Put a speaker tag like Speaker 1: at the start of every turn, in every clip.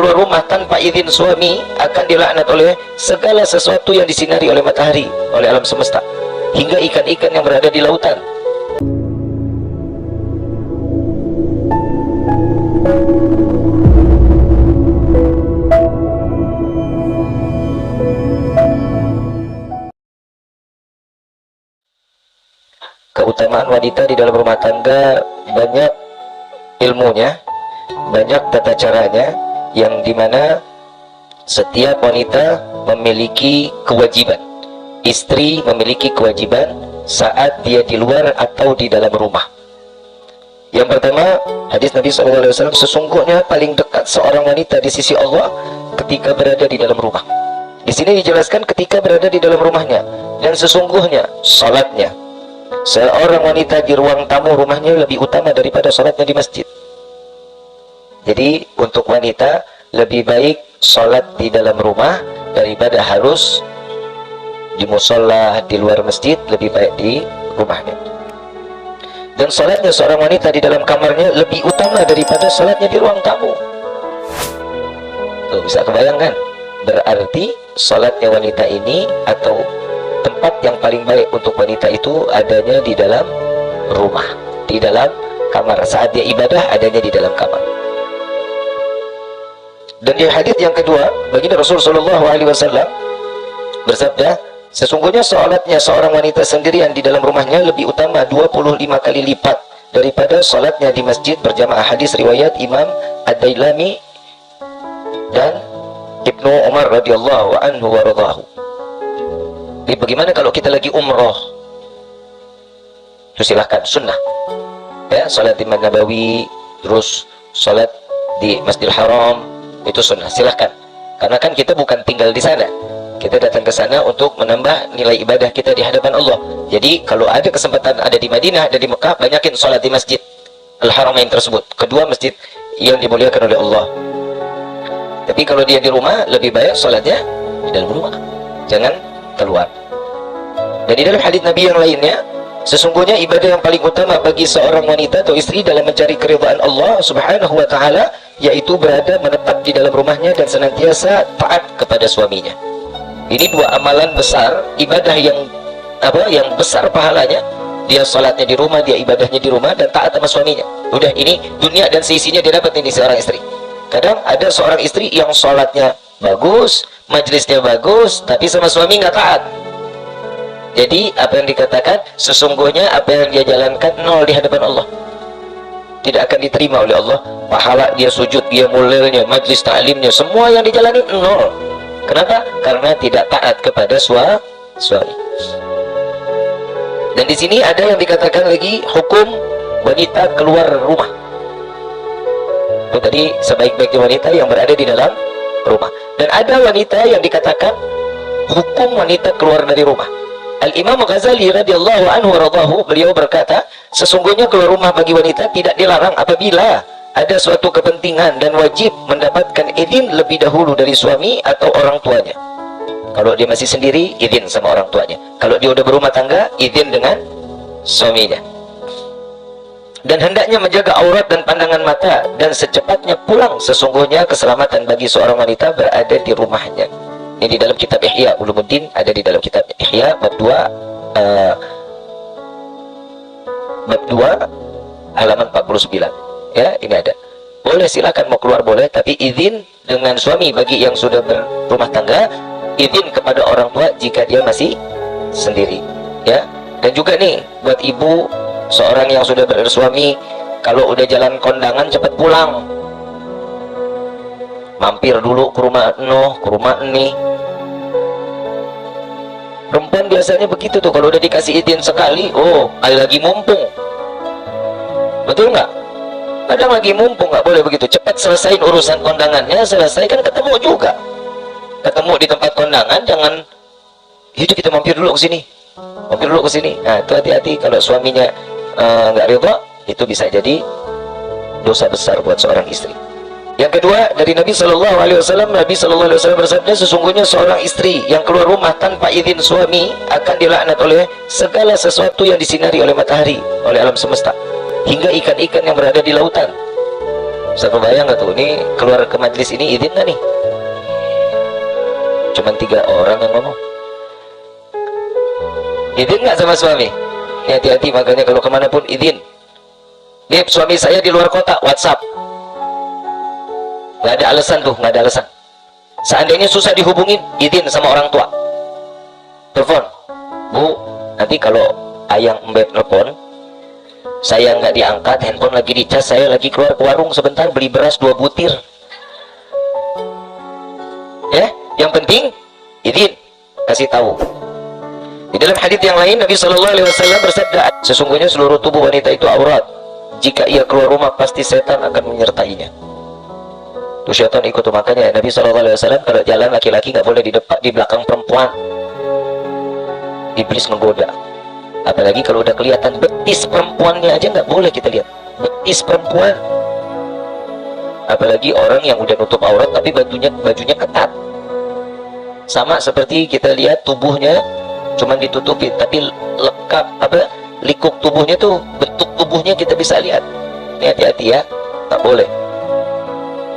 Speaker 1: keluar rumah tanpa izin suami akan dilaknat oleh segala sesuatu yang disinari oleh matahari, oleh alam semesta, hingga ikan-ikan yang berada di lautan. Keutamaan wanita di dalam rumah tangga banyak ilmunya, banyak tata caranya, yang dimana setiap wanita memiliki kewajiban. Istri memiliki kewajiban saat dia di luar atau di dalam rumah. Yang pertama, hadis Nabi SAW, sesungguhnya paling dekat seorang wanita di sisi Allah ketika berada di dalam rumah. Di sini dijelaskan ketika berada di dalam rumahnya, dan sesungguhnya salatnya. Seorang wanita di ruang tamu rumahnya lebih utama daripada salatnya di masjid. Jadi untuk wanita lebih baik salat di dalam rumah daripada harus di musola, di luar masjid, lebih baik di rumahnya. Dan salatnya seorang wanita di dalam kamarnya lebih utama daripada salatnya di ruang tamu. Tuh, bisa kebayangkan? Berarti salatnya wanita ini, atau tempat yang paling baik untuk wanita itu adanya di dalam rumah, di dalam kamar. Saat dia ibadah adanya di dalam kamar. Dan di hadis yang kedua, baginda Rasulullah SAW bersabda, sesungguhnya salatnya seorang wanita sendirian di dalam rumahnya lebih utama 25 kali lipat daripada salatnya di masjid berjamaah. Hadis riwayat Imam Ad-Dailami dan Ibnu Umar radhiyallahu anhu wa radhahu. Jadi bagaimana kalau kita lagi umroh? Itu silahkan, sunnah ya, salat di Masjid Nabawi, terus salat di Masjidil Haram, itu sunnah, silahkan. Karena kan kita bukan tinggal di sana, kita datang ke sana untuk menambah nilai ibadah kita di hadapan Allah. Jadi kalau ada kesempatan ada di Madinah dan di Mekah, banyakin salat di Masjid Al-Haramain tersebut, kedua masjid yang dimuliakan oleh Allah. Tapi kalau dia di rumah, lebih baik salatnya di dalam rumah, jangan keluar. Dan di dalam hadis Nabi yang lainnya, sesungguhnya ibadah yang paling utama bagi seorang wanita atau istri dalam mencari keridhaan Allah Subhanahu wa taala yaitu berada menetap di dalam rumahnya dan senantiasa taat kepada suaminya. Ini dua amalan besar, ibadah yang besar pahalanya. Dia salatnya di rumah, dia ibadahnya di rumah, dan taat sama suaminya. Udah, ini dunia dan seisinya dia dapat ini seorang istri. Kadang ada seorang istri yang salatnya bagus, majelisnya bagus, tapi sama suami nggak taat. Jadi apa yang dikatakan, sesungguhnya apa yang dia jalankan nol di hadapan Allah, tidak akan diterima oleh Allah. Pahala dia sujud, dia mulilnya, majlis ta'limnya, semua yang dijalani nol. Kenapa? Karena tidak taat kepada suami. Dan di sini ada yang dikatakan lagi hukum wanita keluar rumah. Itu tadi sebaik-baiknya wanita yang berada di dalam rumah. Dan ada wanita yang dikatakan hukum wanita keluar dari rumah. Al-Imam Ghazali radhiyallahu anhu radhahu, beliau berkata, sesungguhnya keluar rumah bagi wanita tidak dilarang apabila ada suatu kepentingan dan wajib mendapatkan izin lebih dahulu dari suami atau orang tuanya. Kalau dia masih sendiri, izin sama orang tuanya. Kalau dia udah berumah tangga, izin dengan suaminya. Dan hendaknya menjaga aurat dan pandangan mata dan secepatnya pulang. Sesungguhnya keselamatan bagi seorang wanita berada di rumahnya. Ini di dalam kitab Ihya Ulumuddin, ada di dalam kitab Ihya bab 2 halaman 49. Ya, ini ada. Boleh, silakan mau keluar boleh, tapi izin dengan suami bagi yang sudah berumah tangga, izin kepada orang tua jika dia masih sendiri. Ya. Dan juga nih buat ibu seorang yang sudah bersuami, kalau udah jalan kondangan cepat pulang. Mampir dulu ke rumah ke rumah ini. Perempuan biasanya begitu tuh, kalau udah dikasih izin sekali, oh, lagi mumpung. Betul nggak? Kadang lagi mumpung, nggak boleh begitu. Cepat selesaiin urusan kondangannya, selesai kan ketemu juga. Ketemu di tempat kondangan, jangan, itu kita mampir dulu ke sini. Mampir dulu ke sini. Nah, itu hati-hati kalau suaminya nggak ridha, itu bisa jadi dosa besar buat seorang istri. Yang kedua, dari Nabi Shallallahu Alaihi Wasallam, Nabi Shallallahu Alaihi Wasallam bersabda, sesungguhnya seorang istri yang keluar rumah tanpa izin suami akan dilaknat oleh segala sesuatu yang disinari oleh matahari, oleh alam semesta, hingga ikan-ikan yang berada di lautan. Ustaz bayang nggak tuh, ini keluar ke majelis ini izin nggak nih? Cuman 3 orang yang ngomong. Izin nggak sama suami? Ya, hati-hati makanya kalau kemanapun izin. Nih suami saya di luar kota, WhatsApp. Nggak ada alasan tuh, nggak ada alasan. Seandainya susah dihubungin, izin sama orang tua. Telepon, Bu, nanti kalau ayang mbak telepon, saya nggak diangkat, handphone lagi dicas, saya lagi keluar ke warung sebentar beli beras 2 butir. Ya, yang penting izin, kasih tahu. Di dalam hadits yang lain Nabi Shallallahu Alaihi Wasallam bersabda, sesungguhnya seluruh tubuh wanita itu aurat. Jika ia keluar rumah pasti setan akan menyertainya. Tuh setan ikut tuh, makanya Nabi Shallallahu Alaihi Wasallam kalau jalan laki-laki nggak boleh di depan, di belakang perempuan. Iblis menggoda. Apalagi kalau udah kelihatan betis perempuannya aja nggak boleh kita lihat. Betis perempuan. Apalagi orang yang udah nutup aurat tapi bajunya ketat. Sama seperti kita lihat tubuhnya cuman ditutupi tapi lekap likuk tubuhnya tuh, bentuk tubuhnya kita bisa lihat. Ini hati-hati ya, tak boleh.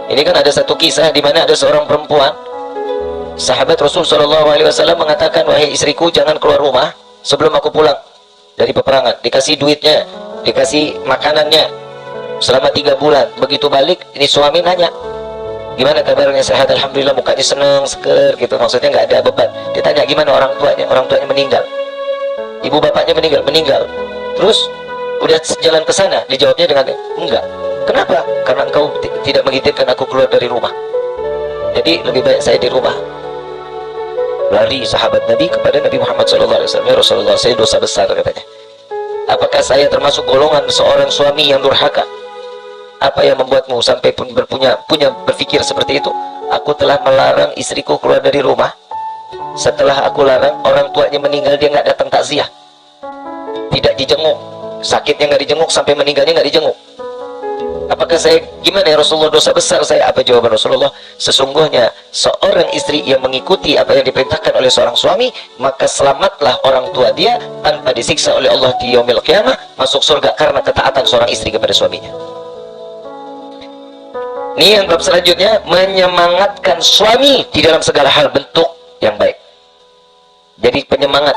Speaker 1: Ini kan ada satu kisah di mana ada seorang perempuan, sahabat Rasul Shallallahu Alaihi Wasallam mengatakan, wahai istriku, jangan keluar rumah sebelum aku pulang dari peperangan. Dikasih duitnya, dikasih makanannya selama 3 bulan. Begitu balik, ini suami nanya, gimana kabarnya? Sehat, alhamdulillah. Mukanya seneng, seger gitu, maksudnya nggak ada beban. Ditanya gimana orang tuanya meninggal, ibu bapaknya meninggal. Terus udah jalan ke sana, dijawabnya dengan enggak. Kenapa? Karena engkau tidak mengizinkan aku keluar dari rumah, jadi lebih baik saya di rumah. Lari sahabat Nabi kepada Nabi Muhammad SAW. Ya Rasulullah, saya dosa besar, katanya. Apakah saya termasuk golongan seorang suami yang durhaka? Apa yang membuatmu sampai pun berpikir seperti itu? Aku telah melarang istriku keluar dari rumah. Setelah aku larang, orang tuanya meninggal, dia nggak datang takziah, tidak dijenguk, sakitnya nggak dijenguk, sampai meninggalnya nggak dijenguk. Apakah saya gimana ya Rasulullah, dosa besar saya? Apa jawaban Rasulullah? Sesungguhnya seorang istri yang mengikuti apa yang diperintahkan oleh seorang suami, maka selamatlah orang tua dia tanpa disiksa oleh Allah di yaumil qiyamah, masuk surga karena ketaatan seorang istri kepada suaminya. Ini yang bab selanjutnya, menyemangatkan suami di dalam segala hal bentuk yang baik. Jadi penyemangat,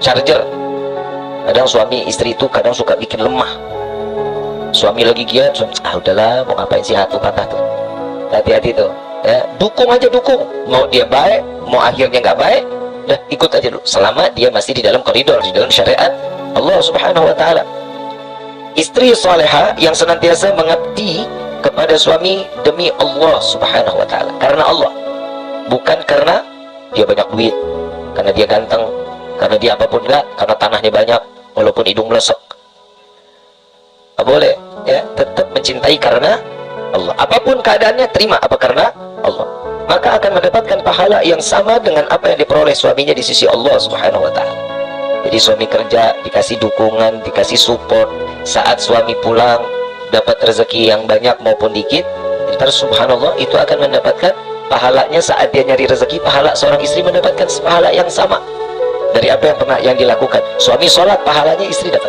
Speaker 1: charger. Kadang suami istri itu kadang suka bikin lemah. Suami lagi giat, udahlah, mau ngapain sih, hatu patah tuh. Hati-hati tuh ya. Dukung aja, dukung. Mau dia baik, mau akhirnya nggak baik, udah ikut aja dulu, selama dia masih di dalam koridor, di dalam syariat Allah Subhanahu wa Ta'ala. Istri salehah yang senantiasa mengabdi kepada suami demi Allah Subhanahu wa Ta'ala, karena Allah, bukan karena dia banyak duit, karena dia ganteng, karena dia apapun, enggak, karena tanahnya banyak walaupun hidung melesek. Nggak boleh ya, tetap mencintai karena Allah. Apapun keadaannya, terima apa karena Allah, maka akan mendapatkan pahala yang sama dengan apa yang diperoleh suaminya di sisi Allah Subhanahu wa Ta'ala. Jadi suami kerja, dikasih dukungan, dikasih support. Saat suami pulang dapat rezeki yang banyak maupun dikit, ntar subhanallah itu akan mendapatkan pahalanya. Saat dia nyari rezeki, pahala seorang istri mendapatkan pahala yang sama dari apa yang pernah yang dilakukan. Suami sholat, pahalanya istri dapat,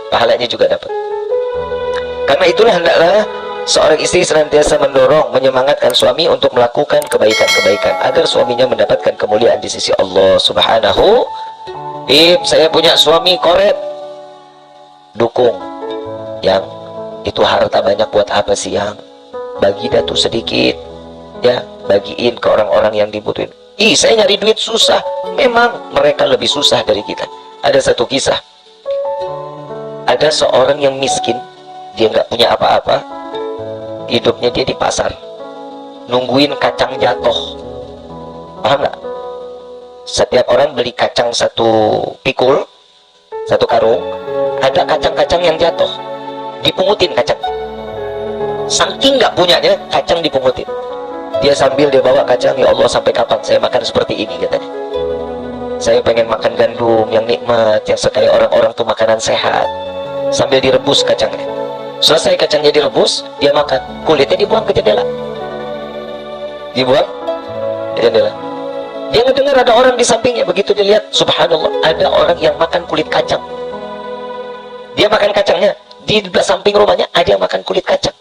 Speaker 1: pahalanya juga dapat. Karena itulah hendaklah seorang istri senantiasa mendorong, menyemangatkan suami untuk melakukan kebaikan-kebaikan agar suaminya mendapatkan kemuliaan di sisi Allah Subhanahu. Saya punya suami koret, dukung. Yang itu harta banyak buat apa sih, yang bagi datu sedikit ya, bagiin ke orang-orang yang dibutuhin. Saya nyari duit susah. Memang mereka lebih susah dari kita. Ada satu kisah, ada seorang yang miskin, dia nggak punya apa-apa, hidupnya dia di pasar nungguin kacang jatuh. Paham nggak? Setiap orang beli kacang satu pikul, satu karung, ada kacang-kacang yang jatuh, dipungutin kacang. Saking nggak punyanya, kacang dipungutin. Dia sambil dia bawa kacang, ya Allah, sampai kapan saya makan seperti ini, katanya. Saya pengen makan gandum yang nikmat, yang sekaya orang-orang tuh makanan sehat. Sambil direbus kacangnya. Selesai kacangnya direbus, dia makan, kulitnya dibuang ke jendela. Dibuang ke jendela. Dia ngedengar ada orang di sampingnya. Begitu dilihat, subhanallah, ada orang yang makan kulit kacang. Dia makan kacangnya, di samping rumahnya ada yang makan kulit kacang.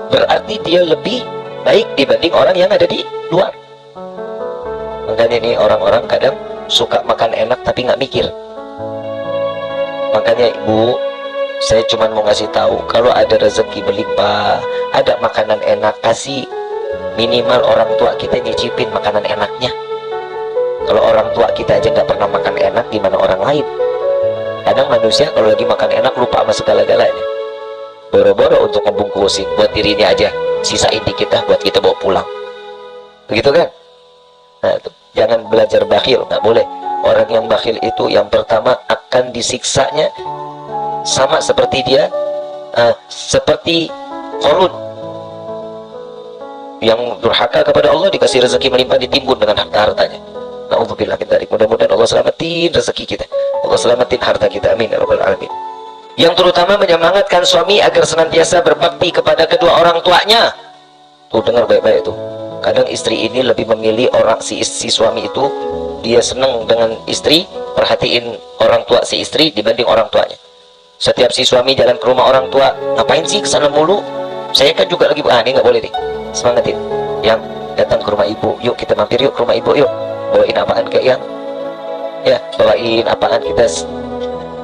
Speaker 1: berarti dia lebih baik dibanding orang yang ada di luar. Makanya ini orang-orang kadang suka makan enak tapi nggak mikir. Makanya ibu, saya cuma mau ngasih tahu, kalau ada rezeki berlimpah, ada makanan enak, kasih minimal orang tua kita nyicipin makanan enaknya. Kalau orang tua kita aja nggak pernah makan enak, gimana orang lain? Kadang manusia kalau lagi makan enak lupa sama segala-galanya. Boro-boro untuk ngebungkusin buat dirinya aja, sisain dikit dah buat kita bawa pulang. Begitu kan? Nah, itu. Jangan belajar bakhil, nggak boleh. Orang yang bakhil itu yang pertama akan disiksanya sama seperti dia, seperti Qarun yang durhaka kepada Allah, dikasih rezeki melimpah, ditimbun dengan harta-hartanya. Na'udzubillah min dzalik. Mudah-mudahan Allah selamatin rezeki kita, Allah selamatin harta kita, amin ya rabbal alamin. Yang terutama menyemangatkan suami agar senantiasa berbakti kepada kedua orang tuanya. Tuh, dengar baik-baik tuh. Kadang istri ini lebih memilih orang si suami itu, dia senang dengan istri, perhatiin orang tua si istri dibanding orang tuanya. Setiap si suami jalan ke rumah orang tua, ngapain sih kesana mulu? Saya kan juga lagi, ini nggak boleh deh. Semangatin, yang datang ke rumah ibu, yuk kita mampir yuk ke rumah ibu yuk. Bawain apaan ke yang? Ya, bawain apaan kita.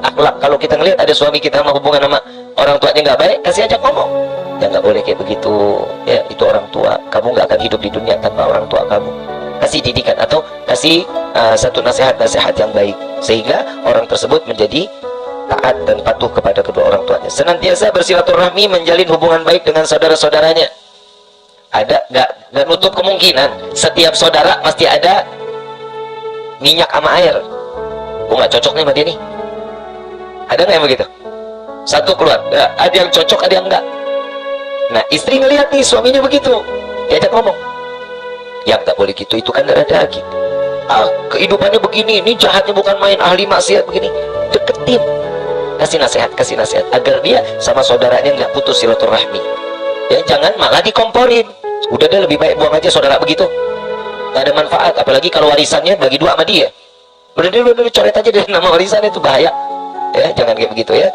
Speaker 1: Akhlak, kalau kita ngelihat ada suami kita sama hubungan sama orang tuanya nggak baik, kasih ajak ngomong. Ya nggak boleh kayak begitu. Ya, itu orang tua. Kamu nggak akan hidup di dunia tanpa orang tua kamu. Kasih didikan atau kasih satu nasihat-nasihat yang baik, sehingga orang tersebut menjadi taat dan patuh kepada kedua orang tuanya. Senantiasa bersilaturahmi, menjalin hubungan baik dengan saudara-saudaranya. Ada nggak nutup kemungkinan setiap saudara pasti ada minyak sama air. Nggak cocok nih sama dia nih. Ada nggak yang begitu? Satu keluar, ada yang cocok, ada yang enggak. Nah, istri ngelihat nih suaminya begitu, diajak ngomong. Yang nggak boleh gitu, itu kan darah daging. Kehidupannya begini, ini jahatnya bukan main, ahli maksiat begini. Deketin, kasih nasihat agar dia sama saudaranya nggak putus silaturahmi. Ya, jangan malah dikomporin. Udah deh, lebih baik buang aja saudara begitu, nggak ada manfaat. Apalagi kalau warisannya bagi dua sama dia. Udah deh, coret aja dari nama warisannya, itu bahaya. Ya, jangan kayak begitu ya.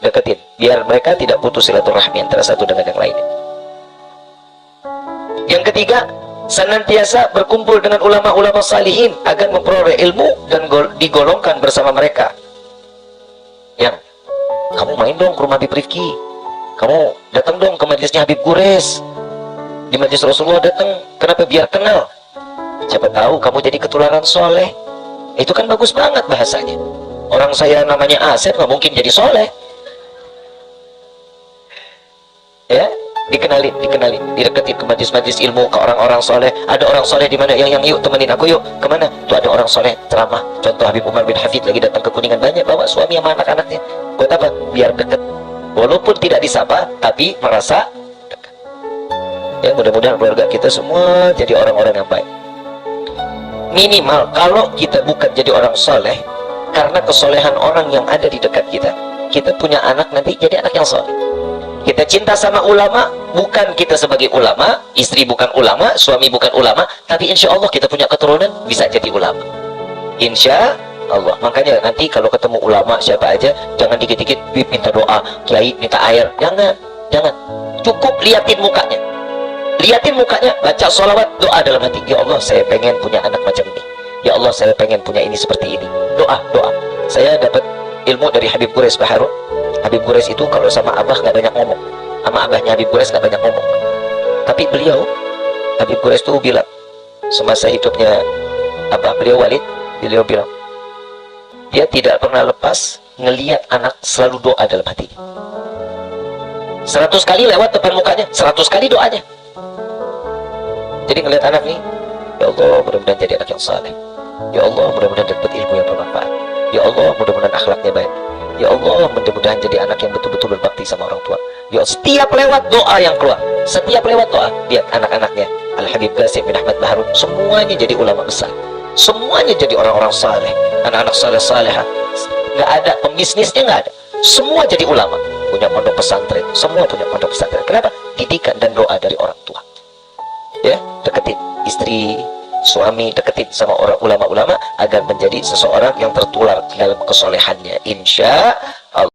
Speaker 1: Deketin, biar mereka tidak putus silaturahmi antara satu dengan yang lain. Yang ketiga, senantiasa berkumpul dengan ulama-ulama salihin agar memperoleh ilmu dan digolongkan bersama mereka. Yang kamu main dong ke rumah Habib Rifki, kamu datang dong ke majelisnya Habib Gures, di majelis Rasulullah datang. Kenapa? Biar kenal. Siapa tahu kamu jadi ketularan soleh. Itu kan bagus banget bahasanya. Orang saya namanya Asep, nggak mungkin jadi soleh. Ya, dikenalin, dideketin ke majlis-majlis ilmu, ke orang-orang soleh. Ada orang soleh di mana? Yang yuk temenin aku yuk. Kemana? Tuh ada orang soleh ceramah. Contoh Habib Umar bin Hafid lagi datang ke Kuningan, banyak bawa suami sama anak-anaknya. Buat apa? Biar deket. Walaupun tidak disapa, tapi merasa dekat. Ya, mudah-mudahan keluarga kita semua jadi orang-orang yang baik. Minimal kalau kita bukan jadi orang soleh, karena kesolehan orang yang ada di dekat kita, kita punya anak nanti jadi anak yang soleh. Kita cinta sama ulama, bukan kita sebagai ulama, istri bukan ulama, suami bukan ulama, tapi insya Allah kita punya keturunan bisa jadi ulama. Insya Allah. Makanya nanti kalau ketemu ulama siapa aja, jangan dikit-dikit minta doa, kiai minta air. Jangan. Cukup liatin mukanya, baca sholawat, doa dalam hati. Ya Allah, saya pengen punya anak macam ini. Ya Allah, saya pengen punya ini seperti ini. Doa. Saya dapat ilmu dari Habib Gures Baharun. Habib Gures itu kalau sama abah nggak banyak ngomong. Sama abahnya Habib Gures nggak banyak ngomong. Tapi Habib Gures itu bilang, semasa hidupnya abah beliau Walid, beliau bilang, dia tidak pernah lepas ngelihat anak selalu doa dalam hatinya. 100 kali lewat depan mukanya, 100 kali doanya. Jadi ngelihat anak nih, ya Allah, mudah-mudahan jadi anak yang saleh. Ya Allah, mudah-mudahan dapat ilmu yang bermanfaat. Ya Allah, mudah-mudahan akhlaknya baik. Ya Allah, mudah-mudahan jadi anak yang betul-betul berbakti sama orang tua. Ya, setiap lewat doa yang keluar, setiap lewat doa, lihat anak-anaknya Al-Habib Qasim bin Ahmad Baharun, semuanya jadi ulama besar, semuanya jadi orang-orang saleh, anak-anak saleh-salehah. Nggak ada pembisnisnya, nggak ada. Semua jadi ulama, punya pondok pesantren, semua punya pondok pesantren. Kenapa? Didikan dan doa dari orang tua. Ya, deketin istri, suami, deketin sama orang ulama-ulama agar menjadi seseorang yang tertular dalam kesolehannya. Insya